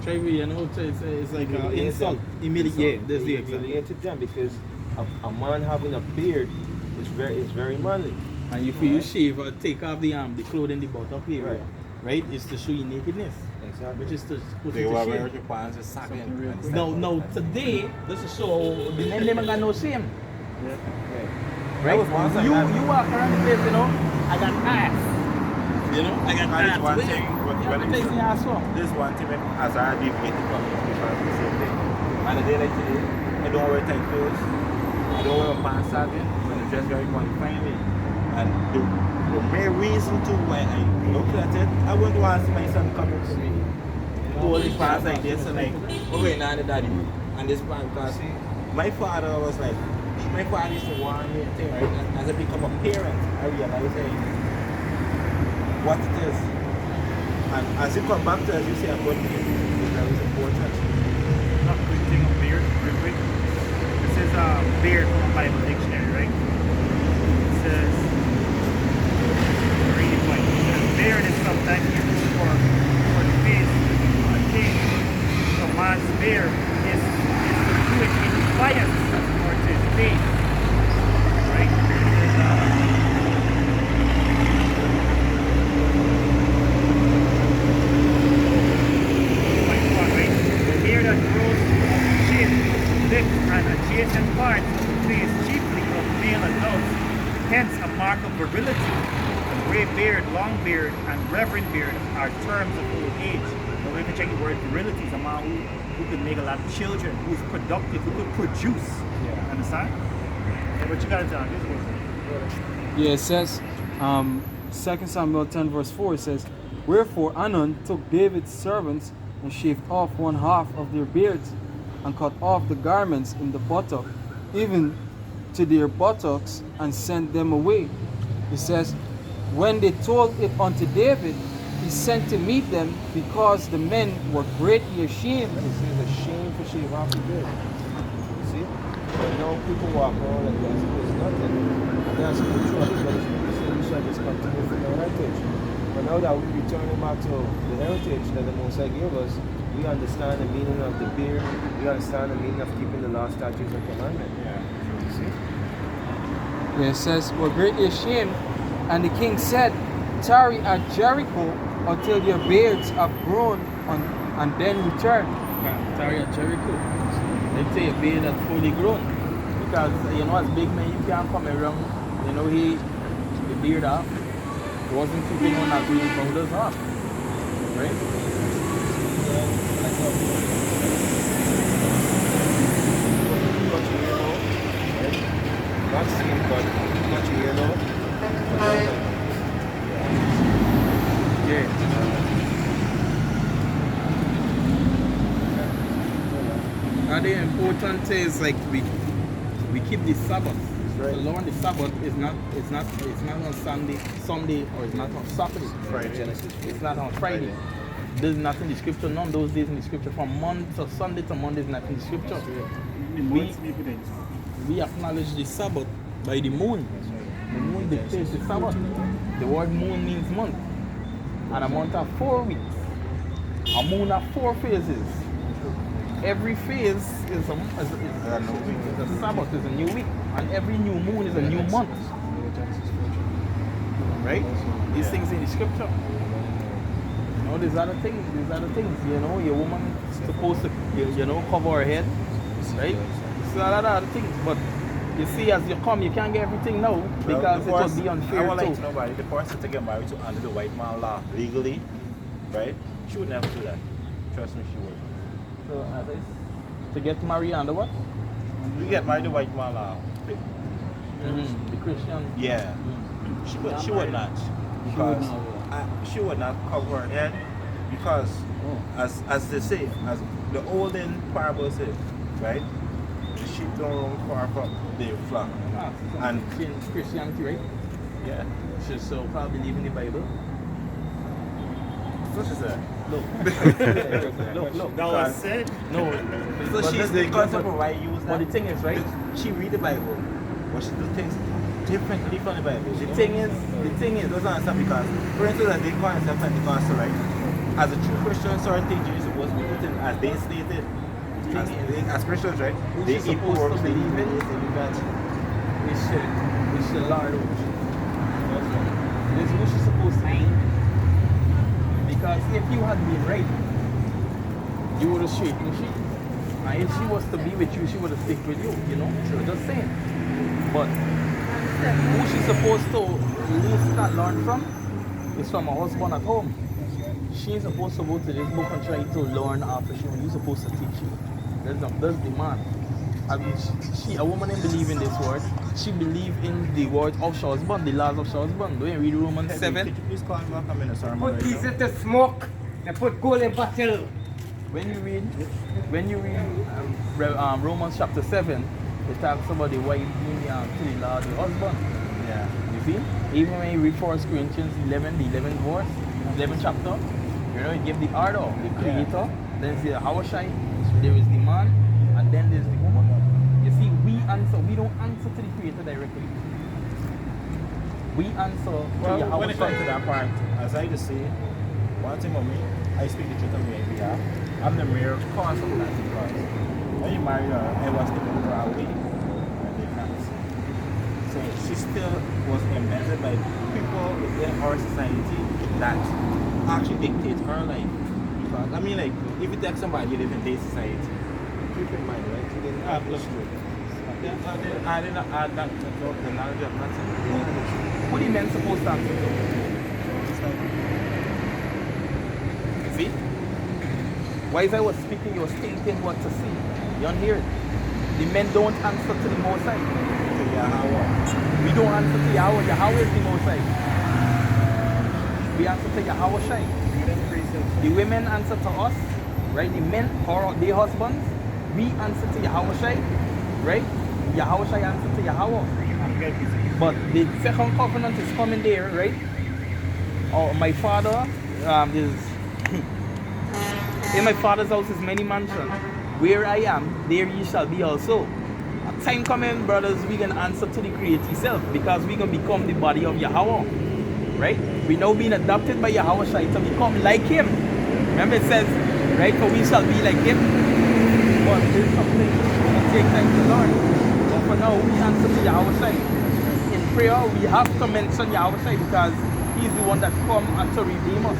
Tribal, you know, it's like an insult. Yeah, that's the example. Humiliated them because a man having a beard is very manly. And if you shave or take off the clothing, the bottom area, right? It's to show your nakedness. Exactly. Which is to put They it were to wearing shame. your pants and sagging. No, today, this is so, the men never got no shame. Yeah. Right? That was one time You that- walk around the place, you know, I got ass. You know, I got And it's ass. one Where- thing, you have to when take the ass from. this one thing as I deviated from it, because it's the same thing. And a day like today, I don't wear tight clothes, I don't wear pants sagging, but I dress very confinely. And the main reason to why I look at it, I wouldn't want to see my son coming to me. All these pants like this and like, oh wait, now the daddy. And this pants, because my father was like, my father used to warn me and thing, right? And as I become a parent, I realize hey, what it is. And as you come back to as you say about me, it's very important. Not quick thing of beard, real quick. This is beard from the Bible dictionary, right? It says, read it point. It says, beard is sometimes used for the face of a king. So man's beard is to do it in defiance or to his face. Right? It says, the hair that grows on the chin, lips, and adjacent parts of the face, chiefly of male adults, hence a mark of virility. A gray beard, long beard, and reverend beard are terms of old age. But when you check the word virility, is a man who could make a lot of children, who is productive, who could produce. Yeah. Understand? Yeah, but you got it down. This one. Yeah, it says, 2 Samuel 10 verse 4, it says, Wherefore Anon took David's servants and shaved off one half of their beards, and cut off the garments in the buttock, even to their buttocks, and sent them away. It says, when they told it unto David, he sent to meet them, because the men were greatly ashamed. And it's a shame to shave off the beard. You see? So now people walk around like this, it's nothing. And that's spiritual, because we shall just continue from our heritage. But now that we're returning back to the heritage that the Most High gave us, we understand the meaning of the beard, we understand the meaning of keeping the law, statutes, and commandments. Yeah. You see? Yeah, it says, were greatly ashamed, and the king said, tarry at Jericho until your beards have grown, and then return. Tarry at Jericho. Let's say a beard that's fully grown. Because, you know, as big men, you can't come around, you know, the beard off. He wasn't keeping on that green powders off. Right? Not seen, but much yellow. Yeah. And the important thing is like we keep the Sabbath. Right. The law on the Sabbath is not on Sunday or it's not on Saturday. Friday. It's not on Friday. There's nothing in the scripture, none of those days in the scripture. From Monday to Sunday to Monday is not in the scripture. We acknowledge the Sabbath by the moon. The moon dictates the Sabbath. The word moon means month. And a month have 4 weeks. A moon have 4 phases. Every phase is a Sabbath, is a new week. And every new moon is a new month. Right? These things in the scripture. You know, these other things, you know, your woman is supposed to, you know, cover her head. Right? It's a lot of other things. But you see, as you come, you can't get everything now because it would be unfair. I would like too. to know about it. The person to get married to under the white man law legally, right? She would never do that. Trust me, she would. So, to get married under what? We get married to white man law. The Christian. Yeah. She would not. Because she would not cover her head because as they say, as the olden parable says, right? The sheep don't run far from their flock. And Christianity, right? yeah. She so probably believe in the Bible. So she said. Look. That was said. No. So she's the concept of why use that. But the thing is, right? She read the Bible, but she do things differently from the Bible. The thing is, It doesn't understand because, for instance, they call themselves Pentecostal, right? As a true Christian, certain things you're supposed to be put in as they stated, as Christians, right? Who They she's eat supposed pork, to they believe eat in meat. is the Lord. This is who she's supposed to be. Because if you had been right, you would have straightened she. And if she was to be with you, she would have stick with you, you know? So just saying. But who she's supposed to least not learn from is from her husband at home. She ain't supposed to go to this book and try to learn after she. You're supposed to teach you. That's the man. I mean, a woman ain't believe in this word. She believe in the word of her husband, the laws of her husband. Don't you read Romans 7? Could you please call me back? I'm in a sermon Put right these now. into smoke. They put gold in bottle. When you read Romans chapter 7, it talks about the wife being to the law of the husband. Yeah. You see? Even when you read 1 Corinthians 11, the 11th verse, 11th chapter, you know, it gives the order, the creator, then there's the Hawashai, there is the man, and then there's the woman. You see, we don't answer to the creator directly. We answer to Well, when it comes to Hawashai. that part, as I just say, one thing about me, I speak the truth on my behalf. I'm the mere cause of that because when you marry her, I was taken her away and they can't see. So she still was embedded by people within our society that actually dictate her life. Because, I mean, like, if you take somebody you live in day society, Keep in mind, right? You didn't have history. I didn't add that to the knowledge of nothing. Who the men supposed to answer to? You see? While I was speaking, you was thinking what to see. You don't hear it. The men don't answer to the Most High. To Yahweh. We don't answer to Yahweh. Yahweh is the Most High. We answer to Yahweh Shai. The women answer to us, right? The men, their husbands. We answer to Yahweh Shai, right? Yahweh Shai answer to Yahweh. But the second covenant is coming there, right? Oh, my father, is in my father's house is many mansions. Where I am, there ye shall be also. A time coming, brothers, we can answer to the Creator self because we can become the body of Yahweh, right? We now being adopted by Yahweh Shai to become like Him. Remember it says, right? For we shall be like Him. But there's something that take time to learn. But for now, we answer to Yahweh Shai. In prayer, we have to mention Yahweh Shai because He's the one that come to redeem us.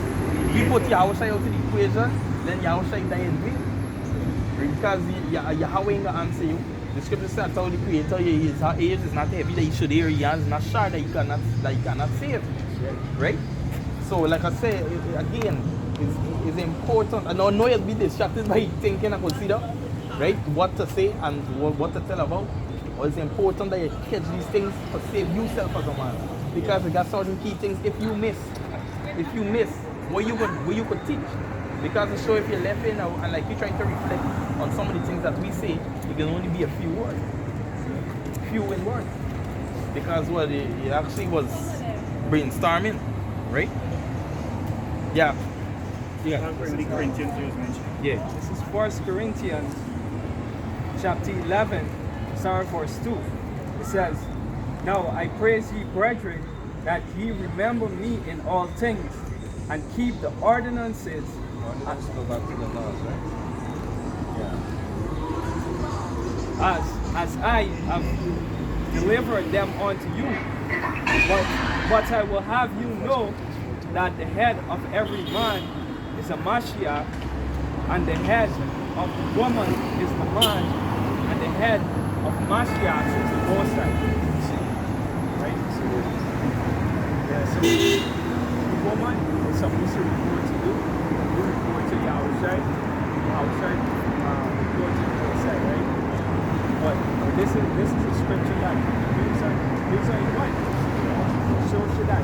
We put Yahweh Shai out of the equation, then Yahweh Shai die in vain. Because Yahweh ain't gonna answer you. The scripture says how the Creator his age is not heavy that He should hear, He is not sure that He cannot save. Right? So like I say, again, it's important. And I know you'll be distracted by thinking and consider, right, what to say and what to tell about. But it's important that you catch these things to save yourself as a man. Because it got certain key things. If you miss, what you could teach. Because it's sure if you're left in and like you're trying to reflect on some of the things that we say, it can only be a few words. Few in words. Because what it actually was brainstorming, right? Yeah. Yeah. The Corinthians you was mentioning. Yeah. This is 1 Corinthians chapter 11, starting verse 2. It says, Now I praise ye, brethren, that ye remember me in all things, and keep the ordinances. Let's go back to the laws, right? As I have delivered them unto you. But I will have you know that the head of every man is a Mashiach, and the head of the woman is the man, and the head of Mashiach is the Most High. Right? So the woman is supposed to report to you. You report to Yahushai. Yahushai report to the Most High, right? But this is a scripture that gives her advice. Shows you that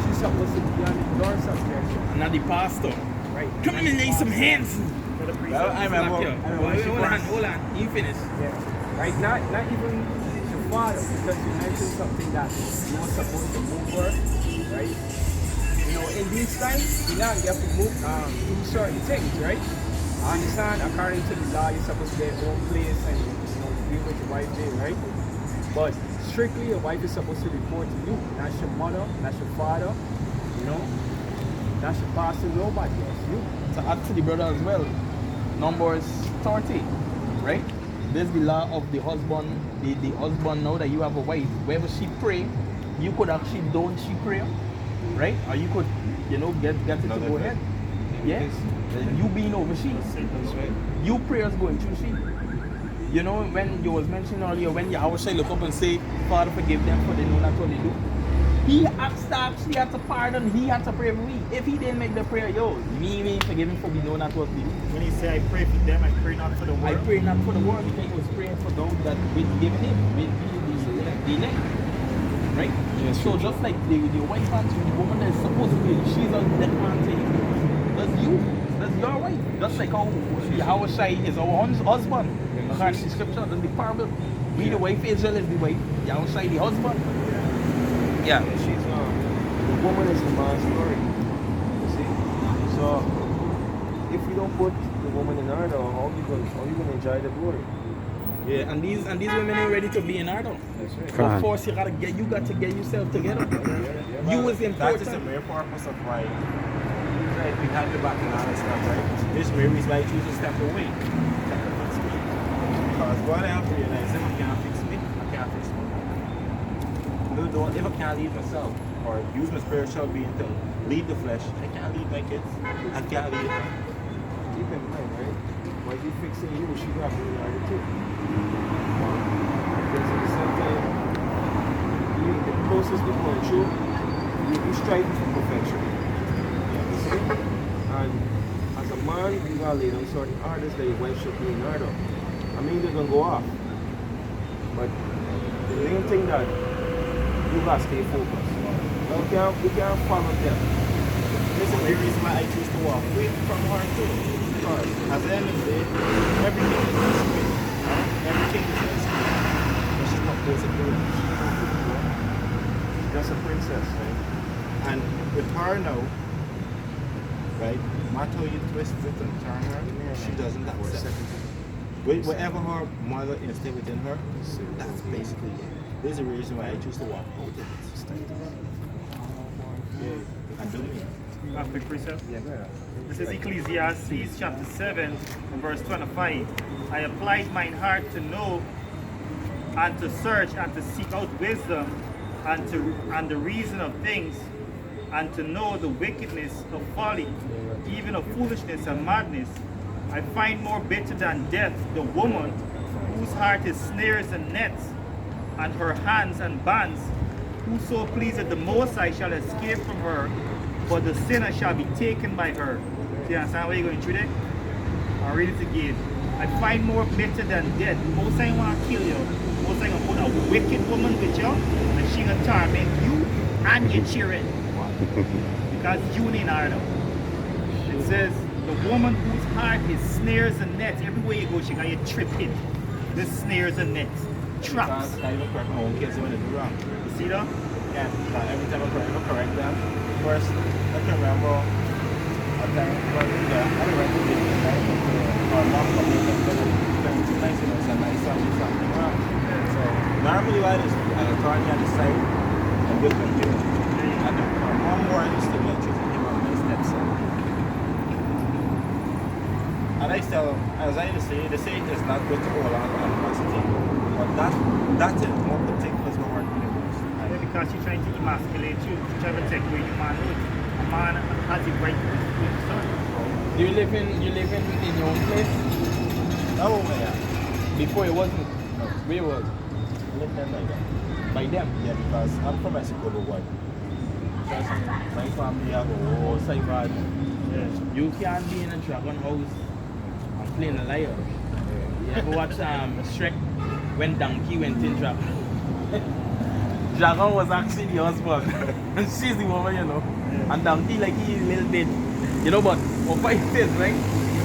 she's supposed to be on the door subjection. Not the pastor. Right. Come in and lay some hands. Well, I remember. Hold on. You finish. Yeah. Right? Not even your father, because you mentioned something that you were supposed to move her, right? You know, in these times, you now get to move do certain things, right? I understand according to the law you're supposed to get your own place and be with your wife there, right? But strictly your wife is supposed to report to you, not your mother, not your father, you know, not your pastor, nobody else, you. To add to the brother as well, Numbers 30, right? There's the law of the husband, the husband now that you have a wife, wherever she pray, you could actually don't she pray, right? Or you could, get it to go ahead. Yeah? You being overseas. That's right. You prayers going through she. When you was mentioning earlier, when Yahweh Shai look up and say, Father, forgive them for they know not what they do. He actually had to pardon, he had to pray for me. If he didn't make the prayer, me forgive him for we know not what we do. When he say I pray for them, I pray not for the I world. pray not for the world, because he was praying for those that we given him, the elect. Right? Yes, So just like the wife and the woman that is supposed to be, she's on that man thing. That's your wife. Just like how Yahweh Shai is our husband. According to the scripture, that's the parable. We the wife, Israel is the wife, Yahweh Shai the husband. Yeah. She's the woman is the man's glory. You see? So if you don't put the woman in order, how you gonna enjoy the glory? Yeah, and these women ain't ready to be in order. That's right. Of course, you got to get yourself together. You was That important. is the main purpose of why we had the back and all that stuff, right? This main reason why I choose to step away. Because God I have to realize if I can't fix me, I can't fix me. If I can't lead myself or use my spiritual being to lead the flesh, I can't lead my kids. I can't lead them. Keep in mind, right? When you fixing you, she got to be in order too. Because at the same time, the process we're going through, you striving for perfection. You see? And as a man, you gotta lay down certain orders that your wife should be in order. I mean, they're gonna go off. But the main thing that you gotta stay focused. We can't follow them. This is the reason why I choose to walk away from her too. Because at the end of the day, everything is in spirit. Everything is in spirit. But she's not close to doing. Just a princess, right? And with her now, right, no matter how you twist it and turn her, she doesn't accept. Whatever her mother instilled within her, that's basically it. This is the reason why I choose to walk out of it. And do me. A quick precept. Yeah, man. This is Ecclesiastes chapter 7 and verse 25. I applied mine heart to know and to search and to seek out wisdom and the reason of things and to know the wickedness of folly, even of foolishness and madness. I find more bitter than death the woman whose heart is snares and nets and her hands and bands. Whoso pleaseth the most I shall escape from her, but the sinner shall be taken by her. See, understand where you're going through that? I'll read it again. I find more bitter than death. Most I want to kill you. Most I going to put a wicked woman with you, and she going to torment you and your children. Because you ain't order. It says, the woman whose heart is snares and nets. Everywhere you go, she got you tripping. This snares and nets. Traps. I even correct my own kids when they do wrong. You see that? Yeah, every time I correct them, first, I can remember a time when I remember our mom coming in and too nice, and I saw something wrong. So, normally what I do is an attorney on the side and good continue. And our mom more used to be treating him on my stepson. And I tell them, as I say, they say it's not good to hold on to animosity, but that is more particular is what we're doing. Because she's trying to emasculate you, trying to take away your manhood. A man has the right to be son. You live in your own place? Oh, yeah. Before it wasn't. No. Where it was? Live them like that. By them. Yeah, because I'm from Mexico, but what? My family have a whole side bad. Yeah. You can't be in a dragon house and playing a liar. You ever watch Shrek when Donkey went in dragon? Dragon was actually the husband and she's the woman, and Donkey like he is a little bit, but what it is, right?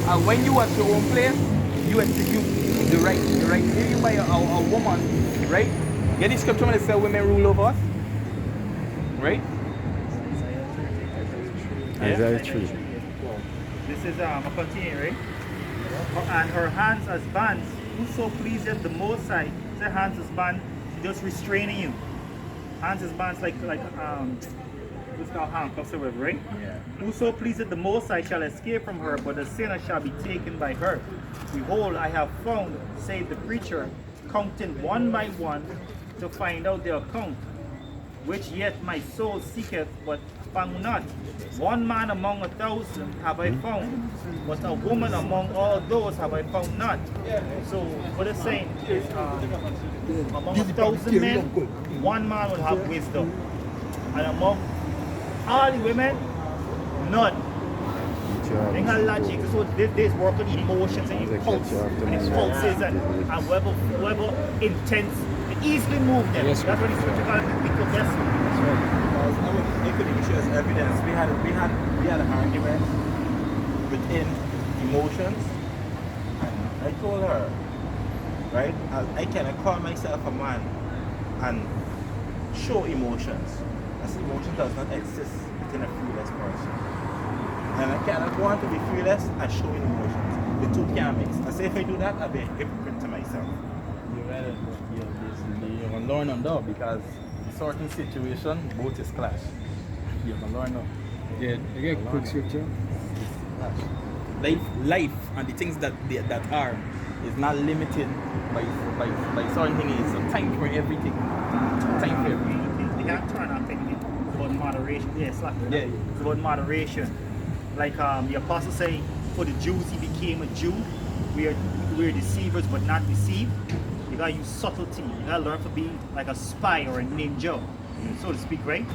And when you at your own place, you execute the right. If you buy a woman, right? Get the scripture when it says women rule over us, right? Isaiah 3. This is a continue, right? And her hands as bands. Whoso pleaseth the Most High, her hands as bands, just restraining you. Hands as bands like This now handcuffs her with, right? Yeah. Whoso pleaseth the Most High shall escape from her, but the sinner shall be taken by her. Behold, I have found, said the preacher, counting one by one to find out their account, which yet my soul seeketh, but found not. One man among 1,000 have I found, but a woman among all those have I found not. So what it's saying is, among 1,000 men, one man will have wisdom, and among all the women, none. They have logic. So this work on emotions and impulses and whoever intense, they easily move them. Yes, That's what it's called. Because that's It could issue as evidence. We had an argument within emotions, and I told her, right? I cannot call myself a man and show emotions. As emotion does not exist within a fearless person. And I cannot want to be fearless and showing emotions. The two can't mix. I say if I do that, I'll be a hypocrite to myself. You're going to learn on that because in certain situation, both is clash. You're going to learn on. Yeah, again, quick scripture. Life and the things that are is not limited by certain things. It's a time for everything. Time for everything. they can't turn on things. It's about moderation. Yeah, it's like Yeah. It's about moderation. Like the apostle say, for the Jews he became a Jew. We are deceivers but not deceived. You gotta use subtlety. You gotta learn to be like a spy or a ninja, so to speak, right?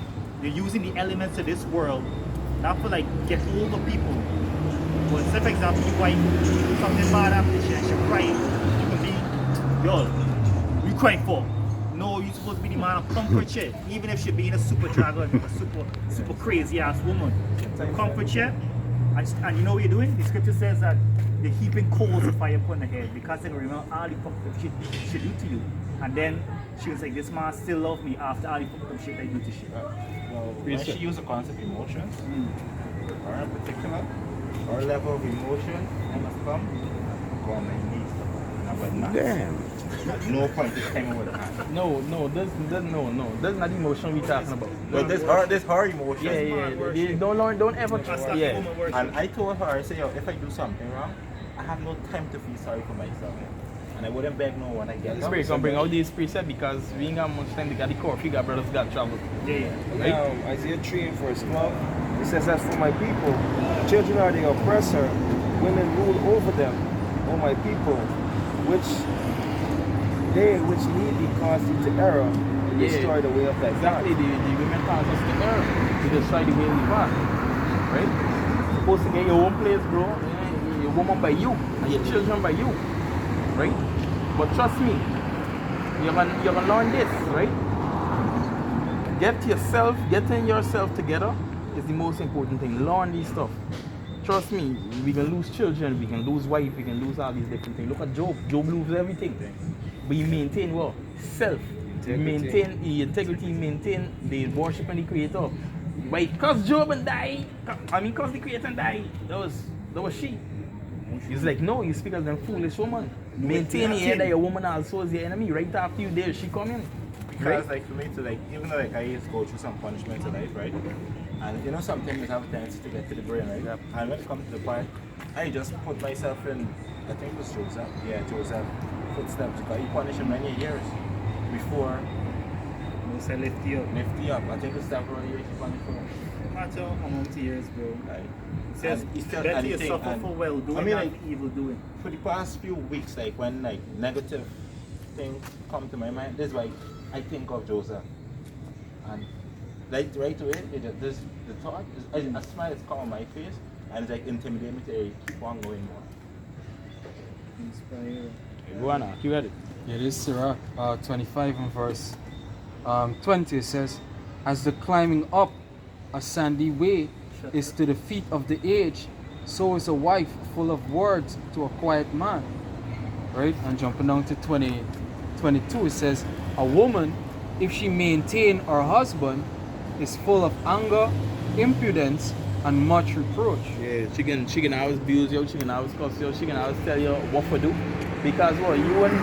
You're using the elements of this world, not for like get over people. But say for example, your wife do something bad after she's crying, you can be, yo, what you crying for? No, you're supposed to be the man of comfort shit. Even if she being a super dragon, a super crazy ass woman. Comfort shit. And you know what you're doing? The scripture says that they're heaping coals of fire upon the head because they remember all the fucked up shit she do to you. And then she was like, this man still love me after all the fucked up shit I do to shit. Well, when she used the concept of emotions, or in particular, our level of emotion, I must come, go on my knees to her. Now, but not. Damn. At no point this time with a hand. No, that's not the emotion we're talking about. But this her emotion. Yeah. Don't ever trust. Yeah. And I told her, I said, yo, if I do something wrong, I have no time to feel sorry for myself. And I wouldn't beg no one. I get This break can bring out these precepts because we ain't got much time to get the core. You got brothers got travel. Yeah. Right? Isaiah 3 and verse 12, it says, as for my people, children are the oppressor, women rule over them, O my people, which lead thee constantly to error, and destroy the way of thy God. Exactly, the women cause us to err, to destroy the way we pass. Right? Supposed to get your own place, bro. Your woman by you, and your children by you. Right? But trust me, you're gonna learn this, right? Getting yourself together is the most important thing. Learn these stuff. Trust me, we can lose children, we can lose wife, we can lose all these different things. Look at Job. Job loses everything. But he maintain what? Self. He maintain his integrity, maintain the worship and the creator. Why? Because Job and die. Because the creator and die. That was she. He's like, no, you speak as a foolish woman. Maintain here that your woman also is your enemy. Right after you there, she come in. Because like for me to like, even though like I used to go through some punishment in life, right? And you know sometimes have a tendency to get to the brain, right? And when it comes to the part, I just put myself in, I think it was Joseph. Yeah, Joseph footsteps. Because he punished him many years before Most I lift you up. lift you up. I think it's several years he punished him. No matter how many years, bro. Right. It says, And he's still better you anything, suffer and- for well doing I mean, than like- for evil doing. For the past few weeks, like when like negative things come to my mind, this is why I think of Joseph. And like right away, the thought is a smile is come on my face, and it's like intimidating me to keep on going more. Inspire. Go on now, you ready? Yeah, this is Sirach 25 and verse 20. It says, as the climbing up a sandy way is to the feet of the aged, so is a wife full of words to a quiet man. Right? And jumping down to 22, it says, a woman, if she maintain her husband, is full of anger, impudence, and much reproach. Yeah, she can always abuse you, she can always cuss you, she can always tell you what to do. Because what you and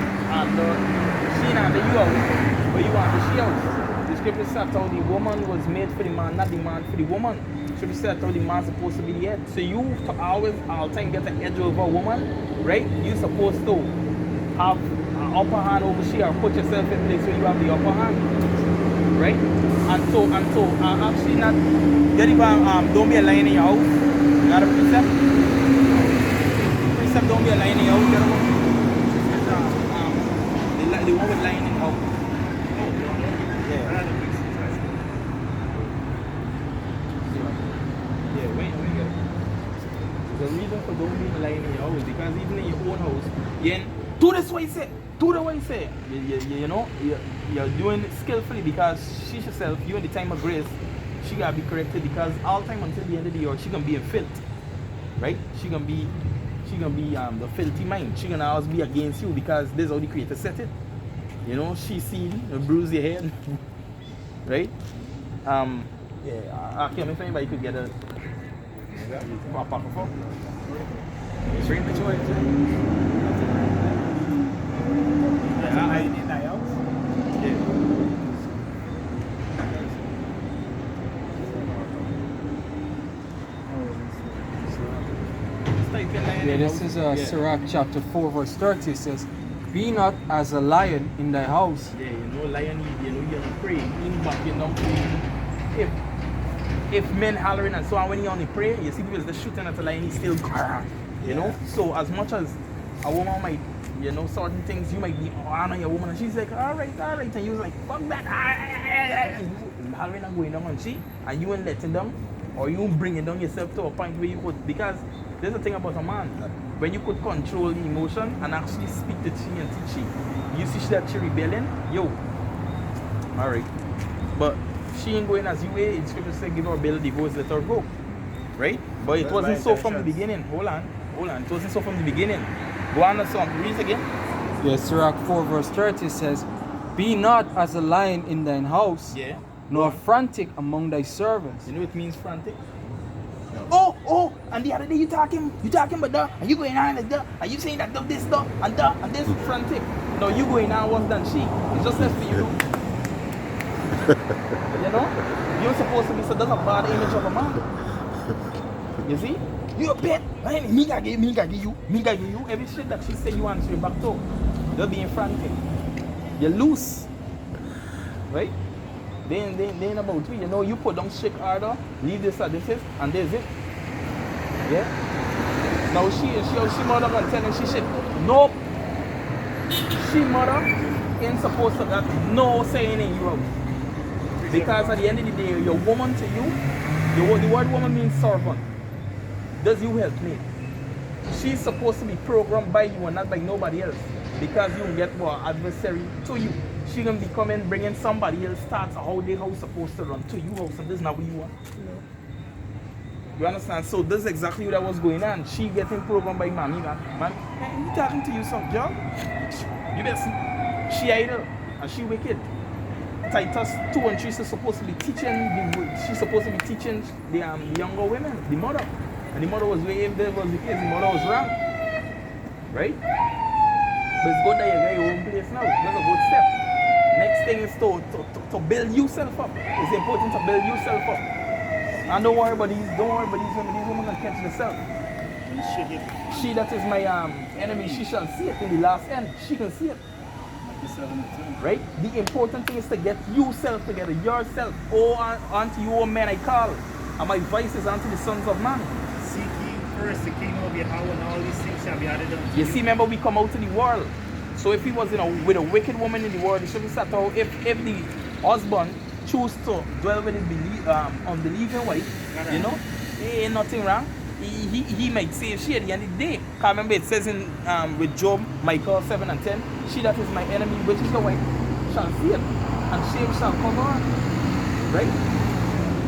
she under you out, but you want the she out. The scripture says how the woman was made for the man, not the man for the woman. Scripture says how the man's supposed to be the head. So you always, all the time, get an edge over a woman, right? You're supposed to have an upper hand over she or put yourself in place where you have the upper hand, right? And so, actually not, don't be a lion in your house. You got a precept? Precept, don't be a lion in your house. Get a one. The one with lion in the house. Yeah, wait, get it. The reason for don't being lying in your house, because even in your own house, do this way say, do the way you say. You know, you're doing it skillfully because she herself, you in the time of grace, she gotta be corrected because all time until the end of the year, she gonna be in filth, right? She gonna be the filthy mind. She gonna always be against you because this is how the Creator set it. You know, she see you bruise your head, right? Yeah. Okay, if anybody could get a pop of phone. Bring the joy. Yeah, this is Sirach chapter 4 verse 30. It says, be not as a lion in thy house. Yeah, you know, lion, you have to pray. In back, you know, if men hollering and so on, when you only pray, you see people just shooting at the lion, he's still, you know. So as much as a woman might, you know, certain things, you might be honor your woman, and she's like, all right, and you was like, fuck that, and you hollering and going down on she, and you ain't letting them, or you bringing down yourself to a point where you could, because there's a thing about a man, when you could control the emotion and actually speak to she and teach she, you see that she rebelling, yo, all right, but she ain't going as you way. It's scripture say give her belly divorce, let her go, right? But it wasn't so from the beginning. Hold on, it wasn't so from the beginning. Go on to some, read again. Yes, Sirach 4 verse 30 says, be not as a lion in thine house, nor frantic among thy servants. You know what it means frantic? No. Oh, and the other day you talking about that, and you going on like that, and you saying that this stuff, and that, and this frantic. No, you going on worse than she. It's just less for you. You know? You're supposed to be, so that's a bad image of a man. You see? You a bit, me gotta give you. Every shit that she say you answer back to. You're being frantic. You're loose. Right? They ain't about you. You know, you put down strict order, leave this or this is, and there's it. Yeah? Now she mother gonna tell her she shit. Nope. She mother ain't supposed to have no saying in your house. Because at the end of the day, your woman to you, the word woman means servant. Does you help me? She's supposed to be programmed by you and not by nobody else. Because you get more adversary to you. She gonna be coming, bringing somebody else starts how they house supposed to run to you house, and this is not what you want. You understand? So this is exactly what was going on. She getting programmed by mommy, man, he talking to you some job. You better see. She idle and she wicked. Titus 2 and 3 is supposed to be teaching she's supposed to be teaching the younger women, the mother. And the mother was way, if there was the case, the mother was wrong. Right? But it's good that you got your own place now. That's a good step. Next thing is to build yourself up. It's important to build yourself up. And don't worry about these women. These women can catch themselves. She that is my enemy, she shall see it in the last end. She can see it. Right? The important thing is to get yourself together, yourself. Unto you, O men, I call. And my voice is unto the sons of man. Seek ye first the kingdom of Yahweh, and all these things shall be added unto you. You see, remember we come out to the world. So if he was with a wicked woman in the world, it should be set out. If the husband choose to dwell with his unbelieving wife, you know, there ain't nothing wrong. He might save she at the end of the day. Because remember it says in with Job, Michael 7 and 10, she that is my enemy, which is the wife, shall save, and shame shall cover her. Right?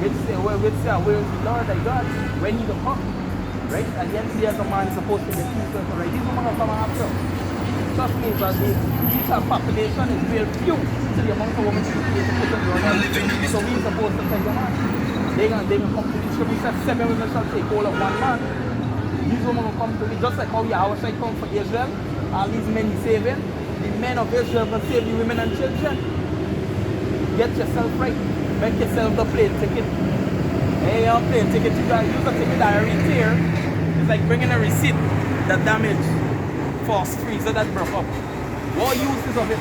Which say, where is the Lord thy God? When he will come. Right? At the end of the day, as a man is supposed to get himself right. These women are coming after. Trust me, because the population is very few to the amount of women to put in the order. So we supposed to take them on. They can come to the scripture. We said 7 women shall take hold of 1 man. These women will come to me, just like how Yahweh shall come for Israel. All these men he saving. The men of Israel will save the women and children. Get yourself right. Make yourself the plane ticket. Hey, your plane ticket, you got use a ticket diary here. It's like bringing a receipt that damaged force freezer that broke up. What uses of it?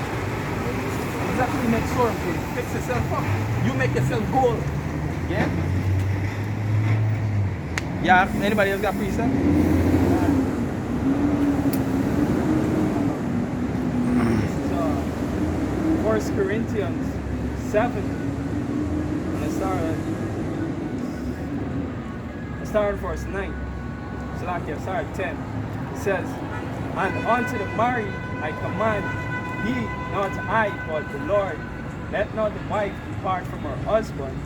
Exactly, make sure you fix yourself up. You make yourself whole. Yeah? Yeah, anybody else got preset? This is 1 Corinthians 7. And I start at verse 9. So like I start at 10. It says, and unto the married I command, he, not I, but the Lord, let not the wife depart from her husband,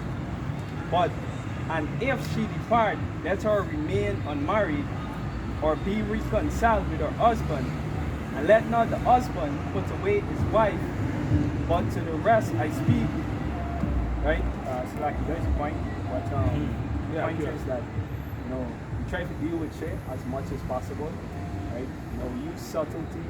but, and if she depart, let her remain unmarried, or be reconciled with her husband, and let not the husband put away his wife, but to the rest I speak. Right? So like there's a point, but the point is that, you know, we try to deal with shit as much as possible, right? You know, we use subtlety.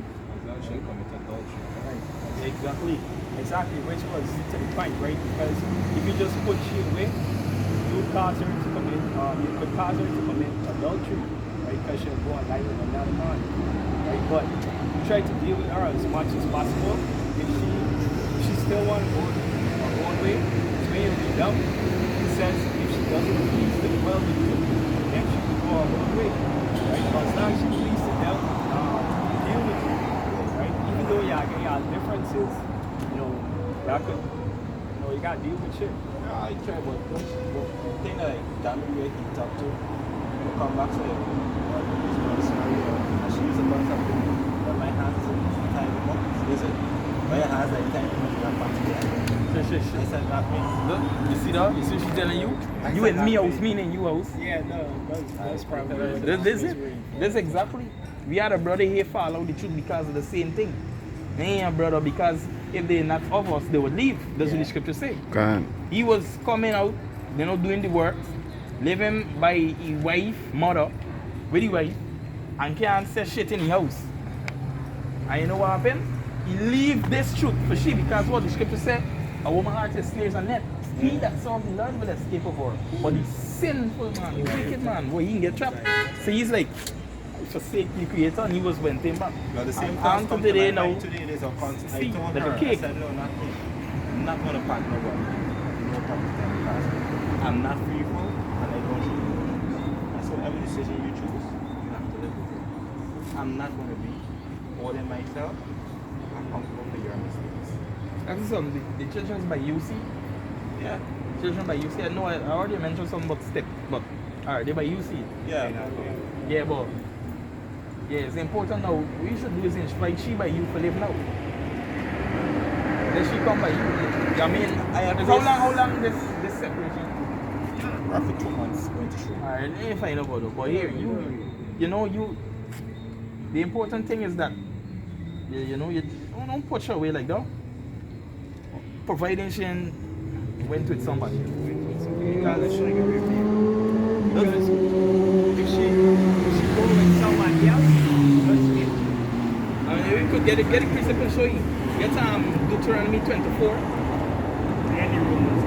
Actually commit adultery. Right. Exactly. Exactly, which was to the point, right? Because if you just put she away, you could cause her to commit adultery, right? Because she'll go and lie with another man, right? But you try to deal with her as much as possible. If she still wants to go her own way, it's way to be dumb. It says if she doesn't please the well with you, then she can go her own way, right? But as long as she pleases the devil, deal with you, right? Even though you have differences, you know, y'all could, you know, you gotta deal with shit. Yeah, I try, but the thing that damn way he talk to, will come back to it. This scenario, and she use a bunch of things, but my hands is time up. Is it? My hands like time up, you have to get it. I said that means. Look, you see that? You see she telling you? You and me house, meaning you house. Yeah, no, that's probably This exactly. We had a brother here follow the truth because of the same thing. Yeah, brother, because if they're not of us, they would leave. That's what the scripture say. He was coming out, you know, doing the work, living by his wife, mother, with his wife, and can't say shit in the house. And you know what happened? He leave this truth for she because what the scripture said, a woman heart is snares and net. He that serves the Lord will escape of her. But the sinful man, the wicked man, boy, he can get trapped. So he's like, forsake the creator, and he was went him back. But the same And thoughts come to today my now. mind today. There's a concept. I See, told like her, a cake. I said, no, not me. I'm not going to pack nobody. No problem because I'm not fearful and I don't choose. And so every decision you choose, you have to live with it. I'm not going to be all in myself. I'm comfortable for your mistakes. That's something. The children's by UC. Yeah. Children by UC. I know I already mentioned something about step, but alright, they're by UC. Yeah. Yeah, but yeah, it's important now. We should do is invite she by you for live now. Then she come by you. I mean, how long this separation? Roughly 2 months going to show. Alright, let me find out about it. But here, you know, the important thing is that you know, you don't push her away like that. Providing she went with somebody. Because if she go with somebody else, I mean, we could get it precept and show you. Get Deuteronomy 24. Any Romans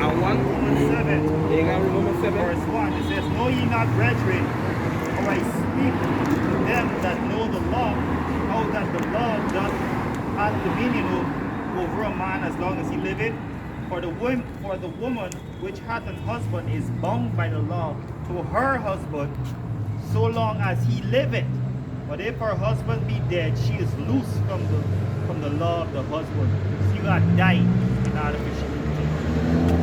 And 1. Romans 7. They got Romans 7. Verse 1, it says, know ye not, brethren, how I speak to them that know the law, how that the law doth have dominion over a man as long as he liveth? For the woman which hath an husband is bound by the law to her husband so long as he liveth. But if her husband be dead, she is loose from the law of the husband. She got died in order for she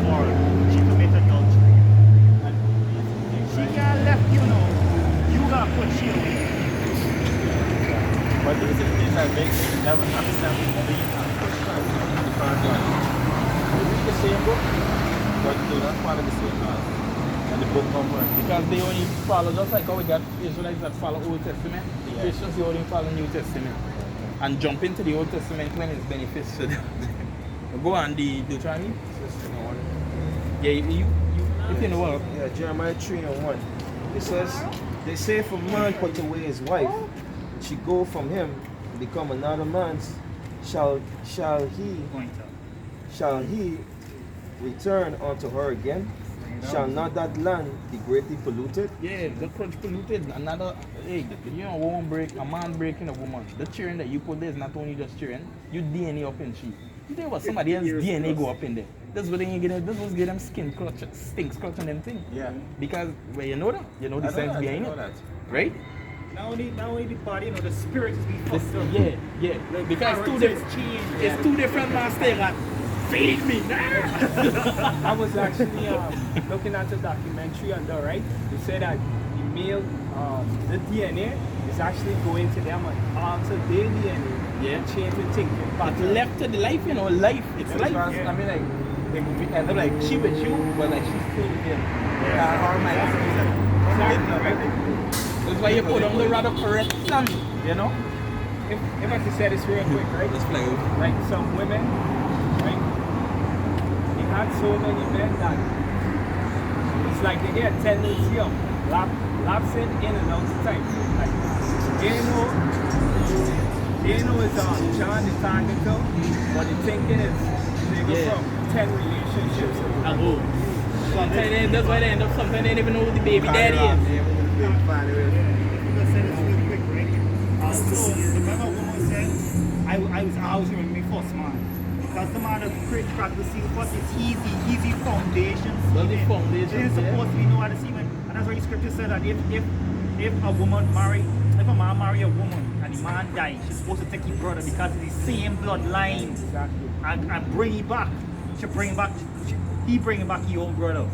or she committed adultery. She got left, you know. You got put she away. But these are the things that make me never understand believe and push back to the current one. We read the same book, but they're not part of the same house. And the book don't work. Because they only follow, just like how we got Israelites that follow Old Testament, Yeah. Christians they only follow New Testament. And jump into the Old Testament when it's beneficial to them. Go on the Deuteronomy. Yeah, if you know what. Yeah, Jeremiah 3:1. It says, they say if a man put away his wife, she go from him, become another man's, shall Pointer. he return unto her again? Shall not that land be greatly polluted? Yeah, the crunch polluted. Another egg. You know, a woman break, a man breaking a woman. The children that you put there is not only just children, you DNA up in she. You think what somebody else's DNA go up in there. That's what they get. That's what get them skin clutch, stinks clutch on them thing. Yeah. Because well, you know that, you know the science behind it, right? Not only the body, you know, the spirit is being This, fucked up. yeah. The Because two characters different, change. it's two different masters that feed me. I was actually looking at the documentary on the right. They said that the male, the DNA is actually going to them and alter their DNA Yeah. and change the thing. But left to the life, you know, life. It's life. I mean, like, they could be end up like she with you, but like she's still with him. Her That's why you put on the rather correct plan, you know? If I could say this real quick, right? Let's play out. Like some women, right? They had so many men that it's like they get a tendency of lapsing in and out of time. Like they know it's John the target though, but the thinking is they go Yeah. from 10 relationships. Sometimes that's why they end up, sometimes they don't even know who the baby daddy is. If you could say this real quick, right? So, remember what I said? I was always remember my first man. Because the man that creates practicing first, it's easy foundations. Well, the foundations, It's supposed to be no other semen. And that's why the scripture said that if a woman marry, if a man marry a woman and the man dies, she's supposed to take his brother because it's the same bloodline. Exactly. And bring it back. He bring back your own brother.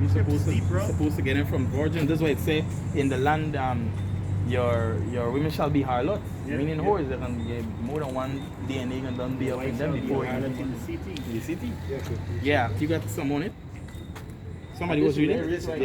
You're Scripture's deep, bro. supposed to get him from virgin. That's why it say in the land, your women shall be harlots. Yeah, Meaning yeah. whores, they can get more than one DNA can done be up in them before you in the city. in the city. Yeah, you got some on it. Somebody was reading. Yeah.